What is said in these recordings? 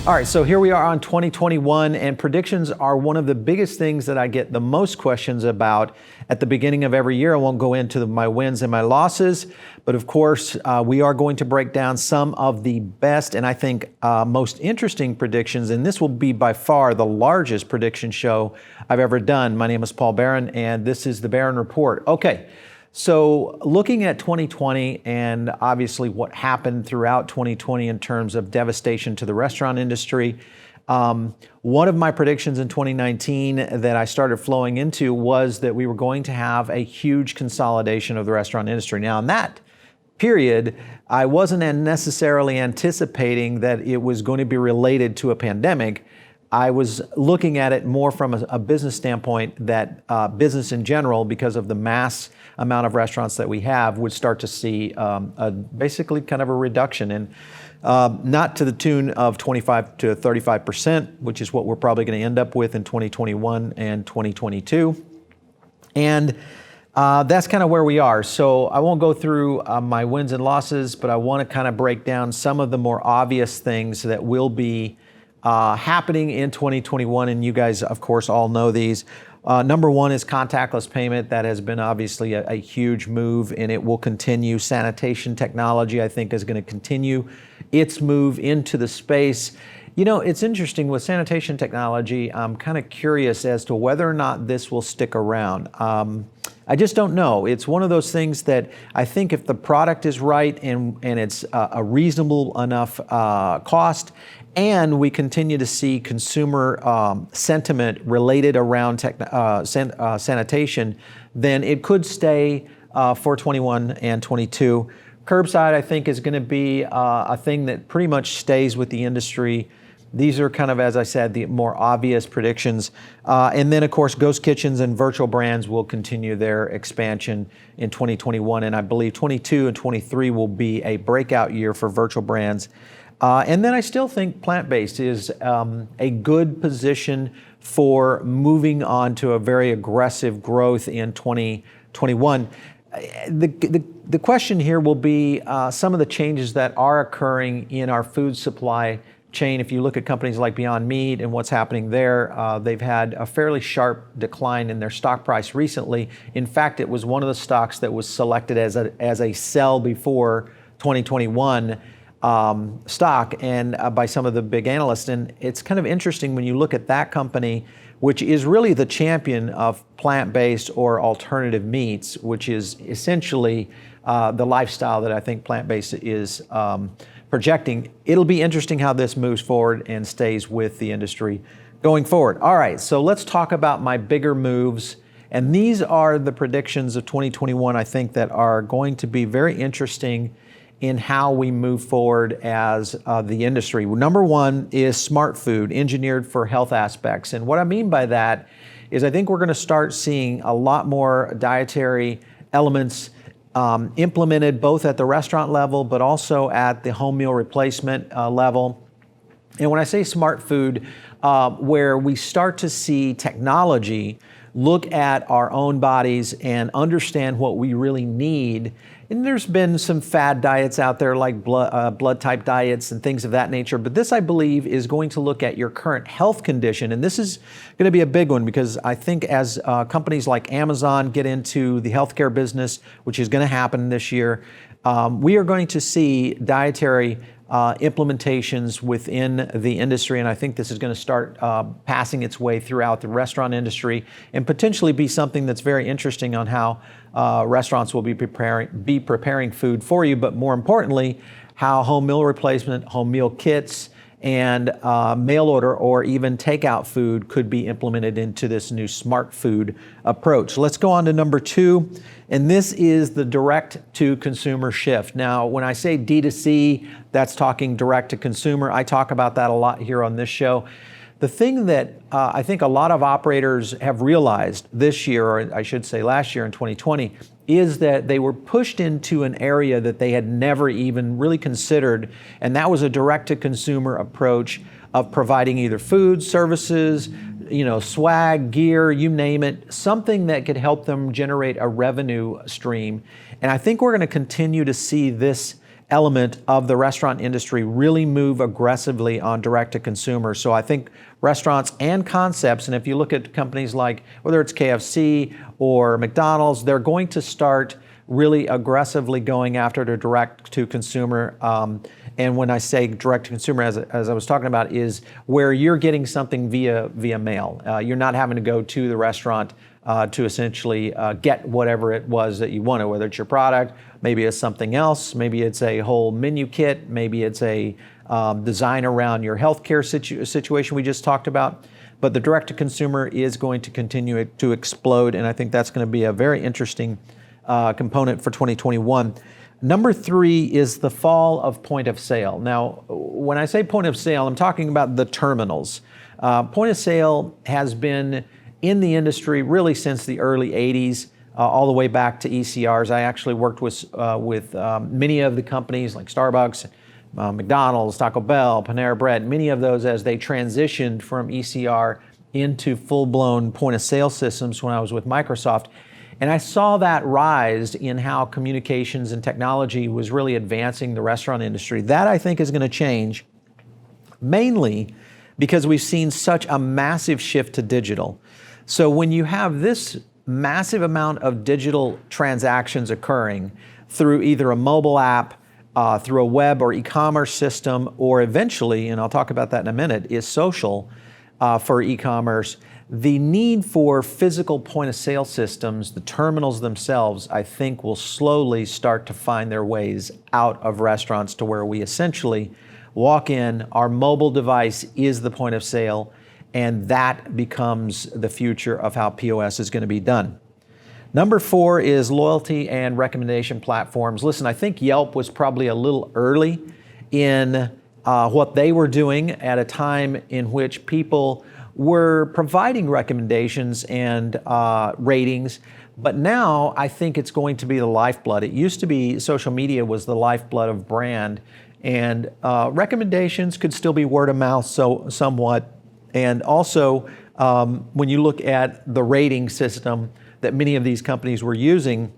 All right, so here we are on 2021, and predictions are one of the biggest things that I get the most questions about at the beginning of every year. I won't go into my wins and my losses, but of course, we are going to break down some of the best and I think most interesting predictions, and this will be by far the largest prediction show I've ever done. My name is Paul Barron, and this is the Barron Report. Okay. So looking at 2020 and obviously what happened throughout 2020 in terms of devastation to the restaurant industry, one of my predictions in 2019 that I started flowing into was that we were going to have a huge consolidation of the restaurant industry. Now in that period, I wasn't necessarily anticipating that it was going to be related to a pandemic. I was looking at it more from a business standpoint that business in general, because of the mass amount of restaurants that we have, would start to see basically kind of a reduction in, not to the tune of 25 to 35%, which is what we're probably going to end up with in 2021 and 2022. And that's kind of where we are. So I won't go through my wins and losses, but I want to kind of break down some of the more obvious things that will be happening in 2021, and you guys, of course, all know these. Number one is contactless payment. That has been obviously a huge move, and it will continue. Sanitation technology, I think, is going to continue its move into the space. You know, it's interesting with sanitation technology. I'm kind of curious as to whether or not this will stick around. I just don't know. It's one of those things that I think if the product is right and it's a reasonable enough cost, and we continue to see consumer sentiment related around sanitation, then it could stay for 21 and 22. Curbside, I think, is going to be a thing that pretty much stays with the industry. These are kind of, as I said, the more obvious predictions. And then, of course, ghost kitchens and virtual brands will continue their expansion in 2021. And I believe 22 and 23 will be a breakout year for virtual brands. And then I still think plant-based is a good position for moving on to a very aggressive growth in 2021. The question here will be some of the changes that are occurring in our food supply chain. If you look at companies like Beyond Meat and what's happening there, they've had a fairly sharp decline in their stock price recently. In fact, it was one of the stocks that was selected as a sell before 2021 stock, and by some of the big analysts. And it's kind of interesting when you look at that company, which is really the champion of plant-based or alternative meats, which is essentially the lifestyle that I think plant-based is projecting. It'll be interesting how this moves forward and stays with the industry going forward. All right, so let's talk about my bigger moves. And these are the predictions of 2021, I think, that are going to be very interesting in how we move forward as the industry. Number one is smart food, engineered for health aspects. And what I mean by that is I think we're going to start seeing a lot more dietary elements implemented both at the restaurant level, but also at the home meal replacement level. And when I say smart food, where we start to see technology look at our own bodies and understand what we really need. And there's been some fad diets out there like blood type diets and things of that nature. But this, I believe, is going to look at your current health condition. And this is going to be a big one because I think as companies like Amazon get into the healthcare business, which is going to happen this year, we are going to see dietary implementations within the industry, and I think this is going to start passing its way throughout the restaurant industry and potentially be something that's very interesting on how restaurants will be preparing food for you, but more importantly, how home meal replacement, home meal kits, and mail order or even takeout food could be implemented into this new smart food approach. Let's go on to number two, and this is the direct-to-consumer shift. Now, when I say D2C, that's talking direct-to-consumer. I talk about that a lot here on this show. The thing that I think a lot of operators have realized this year, or I should say last year in 2020, is that they were pushed into an area that they had never even really considered, and that was a direct-to-consumer approach of providing either food, services, swag, gear, you name it, something that could help them generate a revenue stream. And I think we're going to continue to see this element of the restaurant industry really move aggressively on direct to consumer. So I think restaurants and concepts, and if you look at companies like whether it's KFC or McDonald's, they're going to start really aggressively going after the direct to consumer. And when I say direct to consumer, as I was talking about, is where you're getting something via mail. You're not having to go to the restaurant to essentially get whatever it was that you wanted, whether it's your product, maybe it's something else, maybe it's a whole menu kit, maybe it's a design around your healthcare situation we just talked about. But the direct to consumer is going to continue to explode, and I think that's going to be a very interesting component for 2021. Number 3 is the fall of point of sale. Now, when I say point of sale, I'm talking about the terminals. Point of sale has been in the industry really since the early 80s, all the way back to ECRs. I actually worked with many of the companies like Starbucks, McDonald's, Taco Bell, Panera Bread, many of those as they transitioned from ECR into full-blown point-of-sale systems when I was with Microsoft. And I saw that rise in how communications and technology was really advancing the restaurant industry. That, I think, is going to change, mainly because we've seen such a massive shift to digital. So when you have this massive amount of digital transactions occurring through either a mobile app, through a web or e-commerce system, or eventually, and I'll talk about that in a minute, is social for e-commerce, the need for physical point-of-sale systems, the terminals themselves, I think will slowly start to find their ways out of restaurants to where we essentially walk in, our mobile device is the point of sale, and that becomes the future of how POS is going to be done. Number 4 is loyalty and recommendation platforms. Listen, I think Yelp was probably a little early in what they were doing at a time in which people were providing recommendations and ratings, but now I think it's going to be the lifeblood. It used to be social media was the lifeblood of brand, and recommendations could still be word of mouth somewhat. And also, when you look at the rating system that many of these companies were using,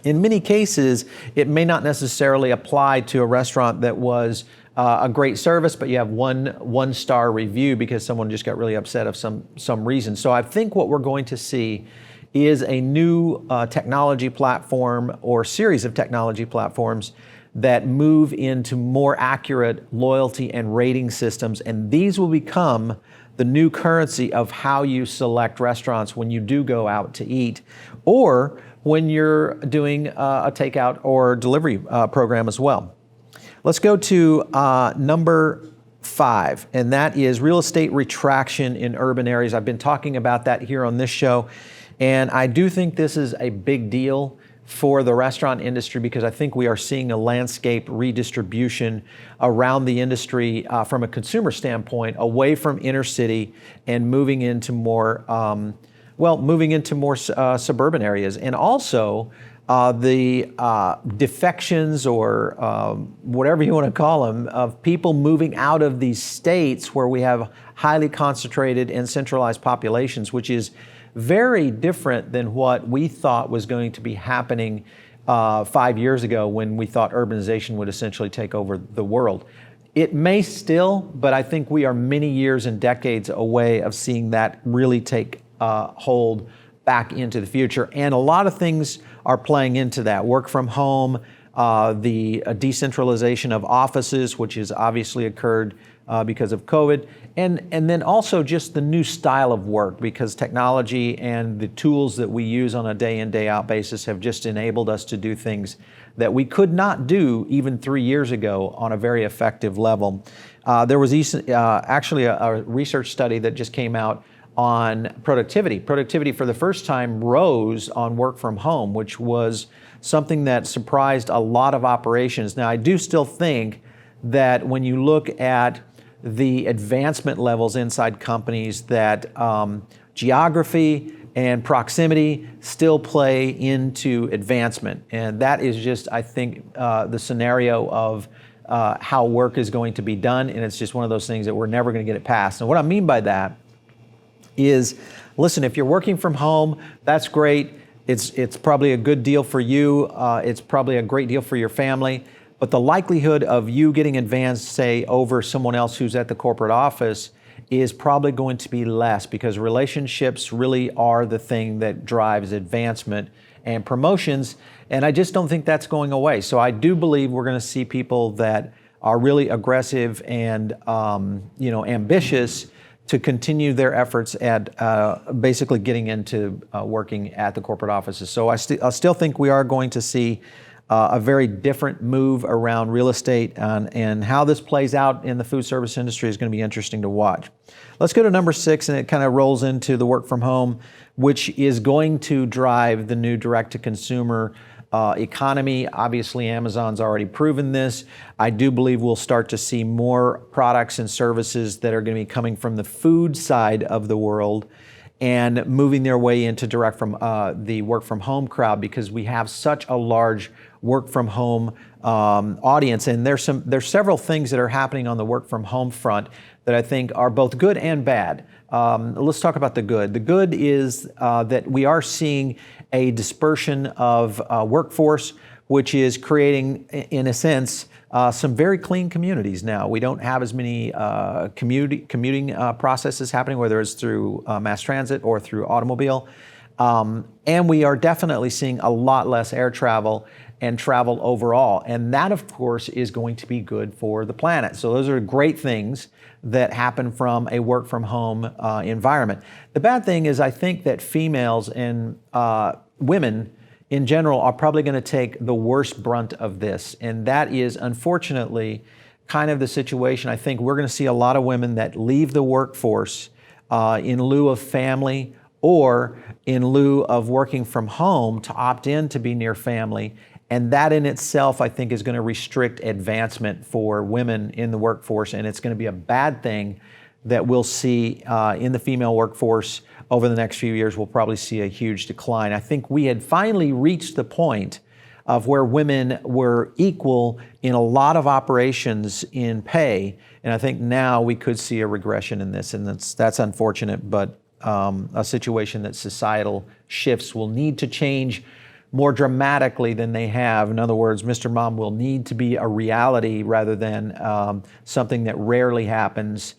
in many cases, it may not necessarily apply to a restaurant that was a great service, but you have one star review because someone just got really upset of some reason. So I think what we're going to see is a new technology platform or series of technology platforms that move into more accurate loyalty and rating systems, and these will become the new currency of how you select restaurants when you do go out to eat, or when you're doing a takeout or delivery program as well. Let's go to number 5, and that is real estate retraction in urban areas. I've been talking about that here on this show, and I do think this is a big deal for the restaurant industry because I think we are seeing a landscape redistribution around the industry from a consumer standpoint, away from inner city and moving into more suburban areas, and also the defections or whatever you want to call them of people moving out of these states where we have highly concentrated and centralized populations, which is very different than what we thought was going to be happening 5 years ago when we thought urbanization would essentially take over the world. It may still, but I think we are many years and decades away of seeing that really take hold back into the future. And a lot of things are playing into that. Work from home, the decentralization of offices, which has obviously occurred because of COVID, and then also just the new style of work, because technology and the tools that we use on a day in, day out basis have just enabled us to do things that we could not do even 3 years ago on a very effective level. There was actually a research study that just came out on productivity. Productivity for the first time rose on work from home, which was something that surprised a lot of operations. Now, I do still think that when you look at the advancement levels inside companies, that geography and proximity still play into advancement. And that is just, I think, the scenario of how work is going to be done. And it's just one of those things that we're never going to get it past. And what I mean by that is, listen, if you're working from home, that's great. It's probably a good deal for you. It's probably a great deal for your family. but the likelihood of you getting advanced, say, over someone else who's at the corporate office is probably going to be less, because relationships really are the thing that drives advancement and promotions, and I just don't think that's going away. So I do believe we're going to see people that are really aggressive and ambitious to continue their efforts at basically getting into working at the corporate offices. So I still think we are going to see a very different move around real estate, and how this plays out in the food service industry is going to be interesting to watch. Let's go to number 6, and it kind of rolls into the work from home, which is going to drive the new direct-to-consumer economy. Obviously, Amazon's already proven this. I do believe we'll start to see more products and services that are going to be coming from the food side of the world and moving their way into direct from the work from home crowd, because we have such a large work from home audience. And there's several things that are happening on the work from home front that I think are both good and bad. Let's talk about the good. The good is that we are seeing a dispersion of workforce, which is creating, in a sense, some very clean communities now. We don't have as many commuting processes happening, whether it's through mass transit or through automobile. And we are definitely seeing a lot less air travel and travel overall. And that, of course, is going to be good for the planet. So those are great things that happen from a work from home environment. The bad thing is, I think that females and women in general are probably going to take the worst brunt of this. And that is, unfortunately, kind of the situation. I think we're going to see a lot of women that leave the workforce in lieu of family or in lieu of working from home to opt in to be near family. And that in itself, I think, is going to restrict advancement for women in the workforce. And it's going to be a bad thing that we'll see in the female workforce over the next few years. We'll probably see a huge decline. I think we had finally reached the point of where women were equal in a lot of operations in pay. And I think now we could see a regression in this. And that's unfortunate, but a situation that societal shifts will need to change more dramatically than they have. In other words, Mr. Mom will need to be a reality rather than something that rarely happens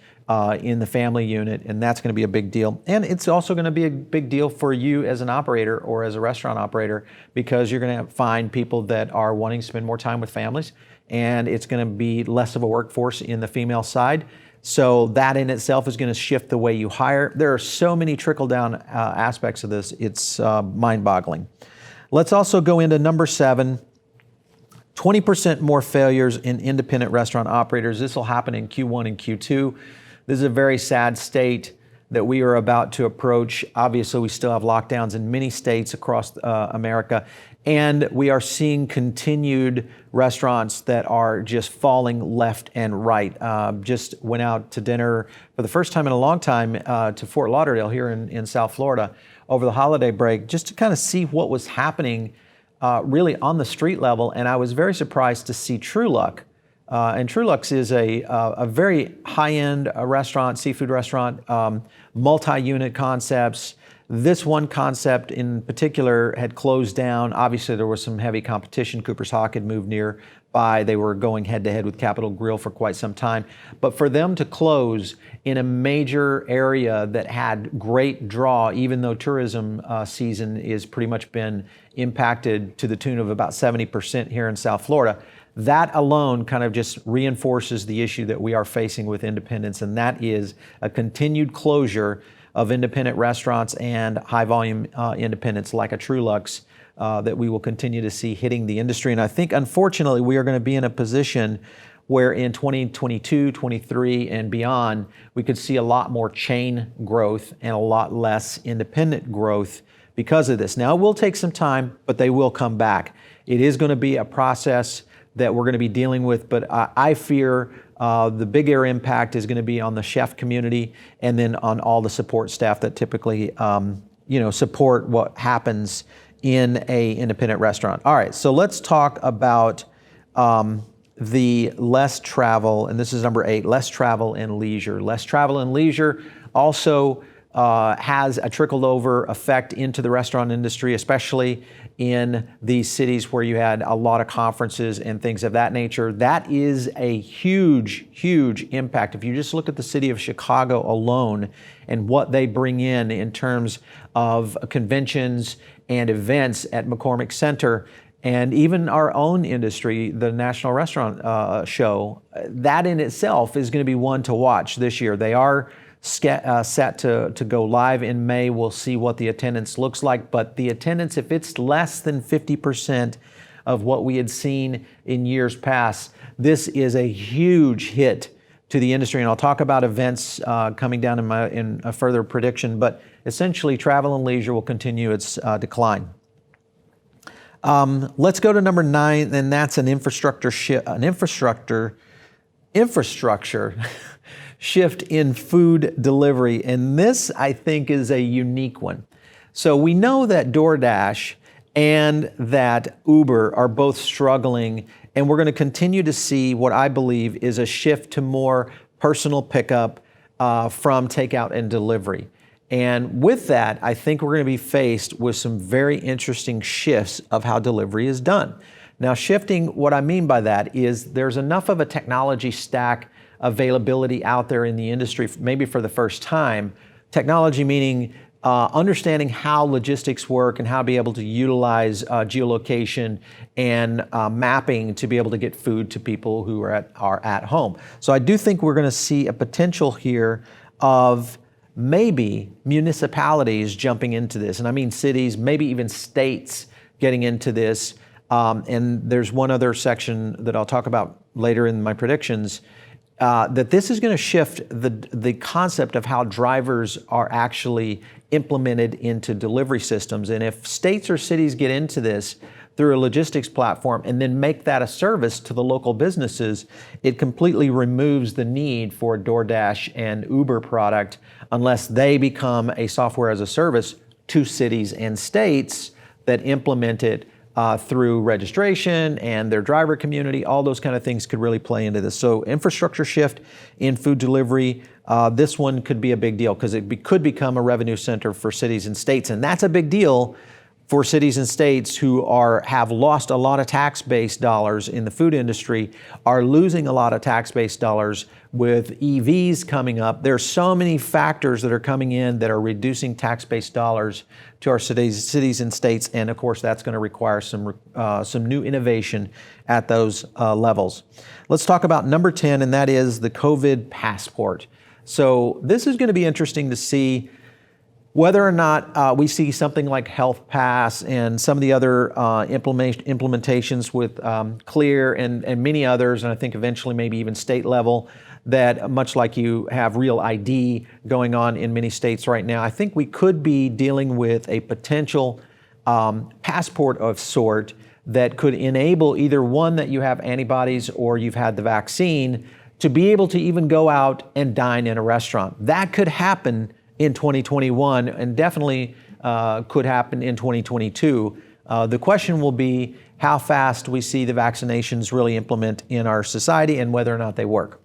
in the family unit, and that's going to be a big deal. And it's also going to be a big deal for you as an operator or as a restaurant operator, because you're going to find people that are wanting to spend more time with families, and it's going to be less of a workforce in the female side. So that in itself is going to shift the way you hire. There are so many trickle-down aspects of this. It's mind-boggling. Let's also go into number 7, 20% more failures in independent restaurant operators. This will happen in Q1 and Q2. This is a very sad state that we are about to approach. Obviously, we still have lockdowns in many states across America, and we are seeing continued restaurants that are just falling left and right. Just went out to dinner for the first time in a long time to Fort Lauderdale here in South Florida over the holiday break, just to kind of see what was happening really on the street level. And I was very surprised to see True Luck. And True Luck's is a very high-end restaurant, seafood restaurant, multi-unit concepts. This one concept in particular had closed down. Obviously, there was some heavy competition. Cooper's Hawk had moved nearby. They were going head-to-head with Capitol Grill for quite some time. But for them to close in a major area that had great draw, even though tourism season is pretty much been impacted to the tune of about 70% here in South Florida, that alone kind of just reinforces the issue that we are facing with independents, and that is a continued closure of independent restaurants and high-volume independents like a True Luck's that we will continue to see hitting the industry. And I think, unfortunately, we are going to be in a position where in 2022, 23, and beyond, we could see a lot more chain growth and a lot less independent growth because of this. Now, it will take some time, but they will come back. It is going to be a process that we're going to be dealing with, but I fear the bigger impact is going to be on the chef community and then on all the support staff that typically support what happens in a independent restaurant. All right, so let's talk about the less travel, and this is number 8, less travel and leisure. Less travel and leisure also has a trickled over effect into the restaurant industry, especially in these cities where you had a lot of conferences and things of that nature. That is a huge, huge impact. If you just look at the city of Chicago alone and what they bring in terms of conventions and events at McCormick Center, and even our own industry, the National Restaurant Show, that in itself is going to be one to watch this year. They are set to go live in May. We'll see what the attendance looks like, but the attendance, if it's less than 50% of what we had seen in years past, this is a huge hit to the industry. And I'll talk about events coming down in a further prediction, but essentially travel and leisure will continue its decline. Let's go to number 9, and that's an infrastructure shift in food delivery. And this, I think, is a unique one. So we know that DoorDash and that Uber are both struggling, and we're going to continue to see what I believe is a shift to more personal pickup from takeout and delivery. And with that, I think we're going to be faced with some very interesting shifts of how delivery is done. Now, shifting, what I mean by that is there's enough of a technology stack availability out there in the industry, maybe for the first time. Technology meaning understanding how logistics work and how to be able to utilize geolocation and mapping to be able to get food to people who are at home. So I do think we're going to see a potential here of maybe municipalities jumping into this, and I mean cities, maybe even states getting into this. And there's one other section that I'll talk about later in my predictions, that this is going to shift the concept of how drivers are actually implemented into delivery systems. And if states or cities get into this through a logistics platform and then make that a service to the local businesses, it completely removes the need for a DoorDash and Uber product unless they become a software as a service to cities and states that implement it through registration and their driver community. All those kind of things could really play into this. So infrastructure shift in food delivery, this one could be a big deal because it could become a revenue center for cities and states. And that's a big deal for cities and states who have lost a lot of tax-based dollars in the food industry, are losing a lot of tax-based dollars with EVs coming up. There's so many factors that are coming in that are reducing tax-based dollars to our cities and states, and of course that's going to require some new innovation at those levels. Let's talk about number 10, and that is the COVID passport. So this is going to be interesting to see whether or not we see something like Health Pass and some of the other implementations with Clear and many others, and I think eventually maybe even state level, that much like you have Real ID going on in many states right now, I think we could be dealing with a potential passport of sort that could enable either one, that you have antibodies or you've had the vaccine, to be able to even go out and dine in a restaurant. That could happen in 2021 and definitely could happen in 2022. The question will be how fast we see the vaccinations really implement in our society and whether or not they work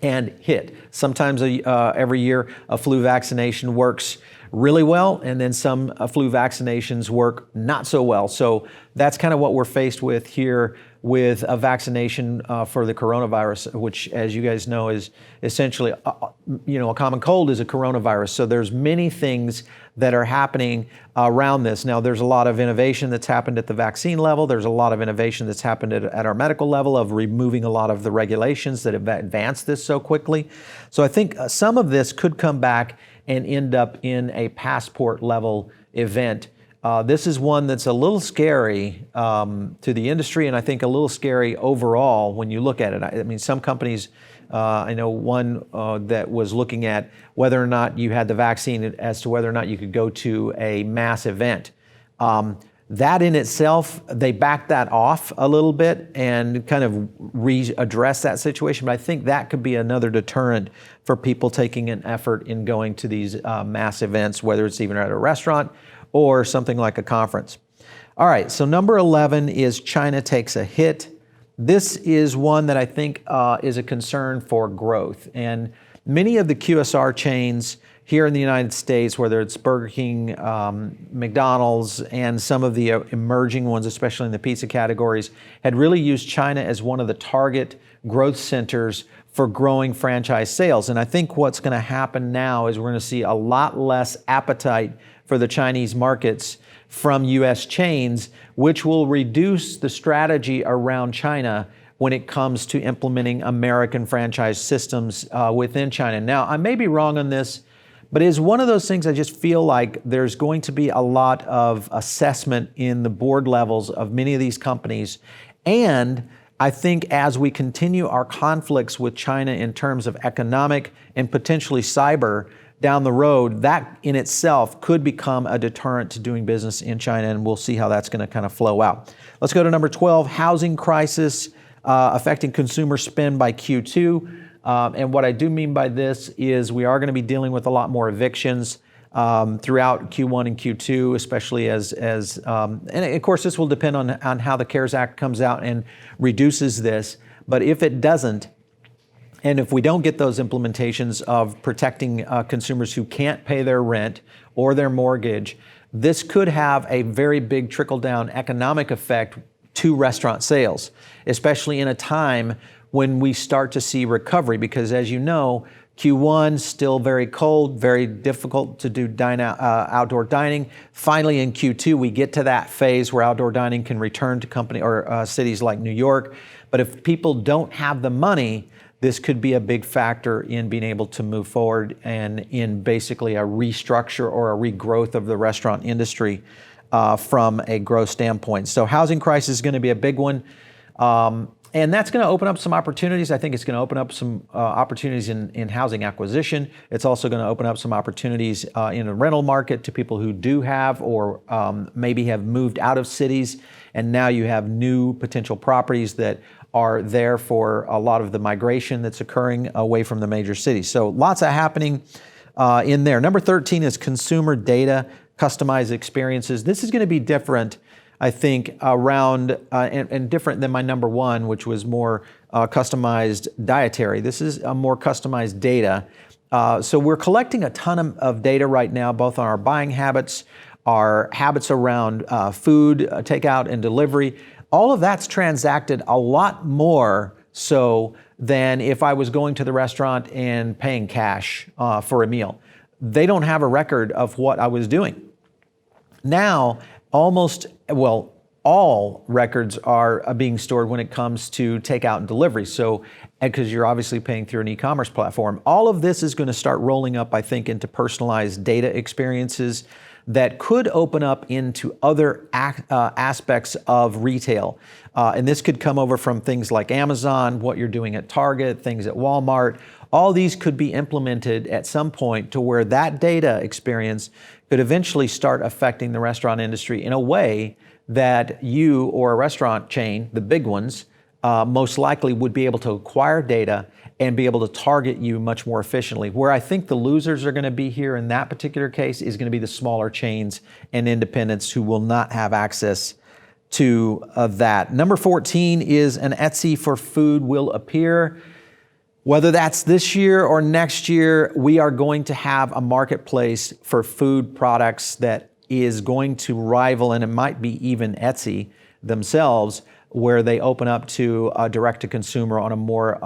and hit. Sometimes every year a flu vaccination works really well, and then some flu vaccinations work not so well. So that's kind of what we're faced with here with a vaccination for the coronavirus, which, as you guys know, is essentially, a common cold is a coronavirus. So there's many things that are happening around this. Now, there's a lot of innovation that's happened at the vaccine level. There's a lot of innovation that's happened at our medical level of removing a lot of the regulations that have advanced this so quickly. So I think some of this could come back and end up in a passport level event. This is one that's a little scary to the industry, and I think a little scary overall when you look at it. I mean, some companies, I know one that was looking at whether or not you had the vaccine as to whether or not you could go to a mass event. That in itself, they backed that off a little bit and kind of readdress that situation. But I think that could be another deterrent for people taking an effort in going to these mass events, whether it's even at a restaurant or something like a conference. All right, so number 11 is China takes a hit. This is one that I think is a concern for growth. And many of the QSR chains here in the United States, whether it's Burger King, McDonald's, and some of the emerging ones, especially in the pizza categories, had really used China as one of the target growth centers for growing franchise sales. And I think what's going to happen now is we're going to see a lot less appetite for the Chinese markets from U.S. chains, which will reduce the strategy around China when it comes to implementing American franchise systems within China. Now, I may be wrong on this, but it is one of those things I just feel like there's going to be a lot of assessment in the board levels of many of these companies. And I think as we continue our conflicts with China in terms of economic and potentially cyber down the road, that in itself could become a deterrent to doing business in China, and we'll see how that's going to kind of flow out. Let's go to number 12, housing crisis affecting consumer spend by Q2. And what I do mean by this is we are going to be dealing with a lot more evictions throughout Q1 and Q2, especially and of course this will depend on how the CARES Act comes out and reduces this. But if it doesn't, and if we don't get those implementations of protecting consumers who can't pay their rent or their mortgage, this could have a very big trickle-down economic effect to restaurant sales, especially in a time when we start to see recovery. Because as you know, Q1 still very cold, very difficult to do outdoor dining. Finally, in Q2, we get to that phase where outdoor dining can return to cities like New York. But if people don't have the money, this could be a big factor in being able to move forward and in basically a restructure or a regrowth of the restaurant industry from a growth standpoint. So housing crisis is going to be a big one. And that's going to open up some opportunities. I think it's going to open up some opportunities in housing acquisition. It's also going to open up some opportunities in the rental market to people who do have or maybe have moved out of cities, and now you have new potential properties that are there for a lot of the migration that's occurring away from the major cities. So lots of happening in there. Number 13 is consumer data, customized experiences. This is going to be different, I think, around and different than my number one, which was more customized dietary. This is a more customized data. So we're collecting a ton of data right now, both on our buying habits, our habits around food, takeout and delivery. All of that's transacted a lot more so than if I was going to the restaurant and paying cash for a meal. They don't have a record of what I was doing. Now, all records are being stored when it comes to takeout and delivery. So, because you're obviously paying through an e-commerce platform, all of this is going to start rolling up, I think, into personalized data experiences that could open up into other aspects of retail. And this could come over from things like Amazon, what you're doing at Target, things at Walmart. All these could be implemented at some point to where that data experience could eventually start affecting the restaurant industry in a way that you or a restaurant chain, the big ones, most likely would be able to acquire data and be able to target you much more efficiently. Where I think the losers are going to be here in that particular case is going to be the smaller chains and independents who will not have access to that. Number 14 is an Etsy for food will appear. Whether that's this year or next year, we are going to have a marketplace for food products that is going to rival, and it might be even Etsy themselves, where they open up to direct-to-consumer on a more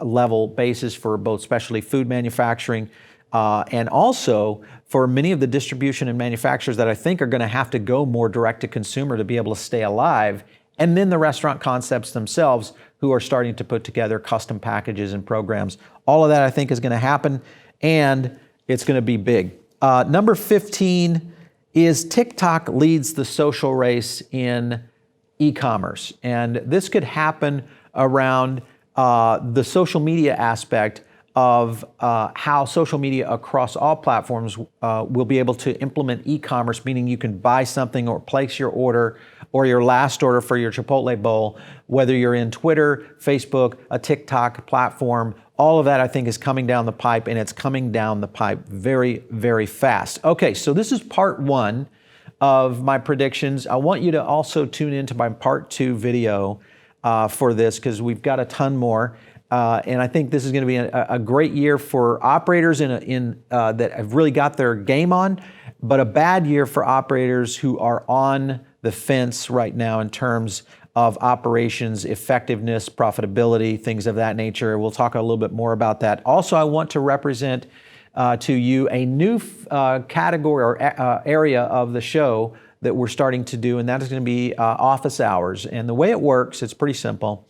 level basis for both specialty food manufacturing and also for many of the distribution and manufacturers that I think are going to have to go more direct-to-consumer to be able to stay alive, and then the restaurant concepts themselves who are starting to put together custom packages and programs. All of that I think is going to happen, and it's going to be big. Number 15 is TikTok leads the social race in e-commerce. And this could happen around the social media aspect of how social media across all platforms will be able to implement e-commerce, meaning you can buy something or place your order or your last order for your Chipotle bowl, whether you're in Twitter, Facebook, a TikTok platform. All of that, I think, is coming down the pipe, and it's coming down the pipe very, very fast. Okay, so this is part one of my predictions. I want you to also tune into my part two video for this because we've got a ton more. And I think this is going to be a great year for operators that have really got their game on, but a bad year for operators who are on the fence right now in terms of operations, effectiveness, profitability, things of that nature. We'll talk a little bit more about that. Also, I want to represent to you a new category or area of the show that we're starting to do, and that is going to be office hours. And the way it works, it's pretty simple.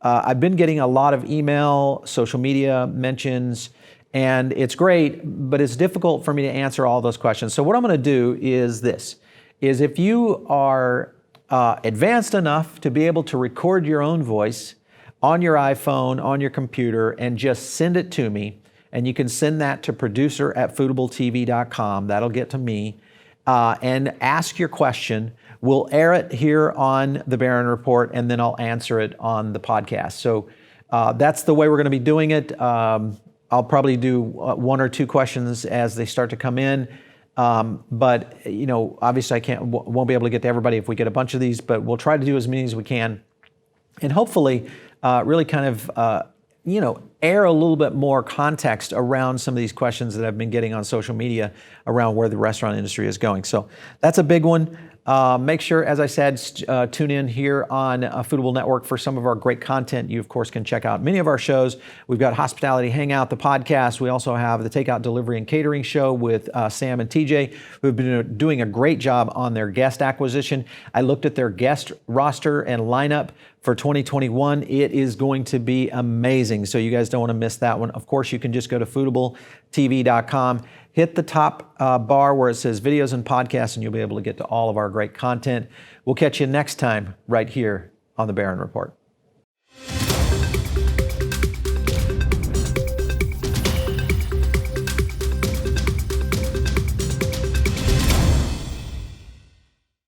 I've been getting a lot of email, social media mentions, and it's great, but it's difficult for me to answer all those questions. So what I'm going to do is this, is if you are advanced enough to be able to record your own voice on your iPhone, on your computer, and just send it to me, and you can send that to producer@foodabletv.com, that'll get to me, and ask your question. We'll air it here on the Barron Report, and then I'll answer it on the podcast. So that's the way we're going to be doing it. I'll probably do one or two questions as they start to come in. But obviously won't be able to get to everybody if we get a bunch of these, but we'll try to do as many as we can. And hopefully really kind of, air a little bit more context around some of these questions that I've been getting on social media around where the restaurant industry is going. So that's a big one. Make sure, as I said, tune in here on Foodable Network for some of our great content. You, of course, can check out many of our shows. We've got Hospitality Hangout, the podcast. We also have the Takeout Delivery and Catering show with Sam and TJ, who have been doing a great job on their guest acquisition. I looked at their guest roster and lineup for 2021. It is going to be amazing, so you guys don't want to miss that one. Of course, you can just go to foodabletv.com. Hit the top bar where it says videos and podcasts, and you'll be able to get to all of our great content. We'll catch you next time right here on the Barron Report.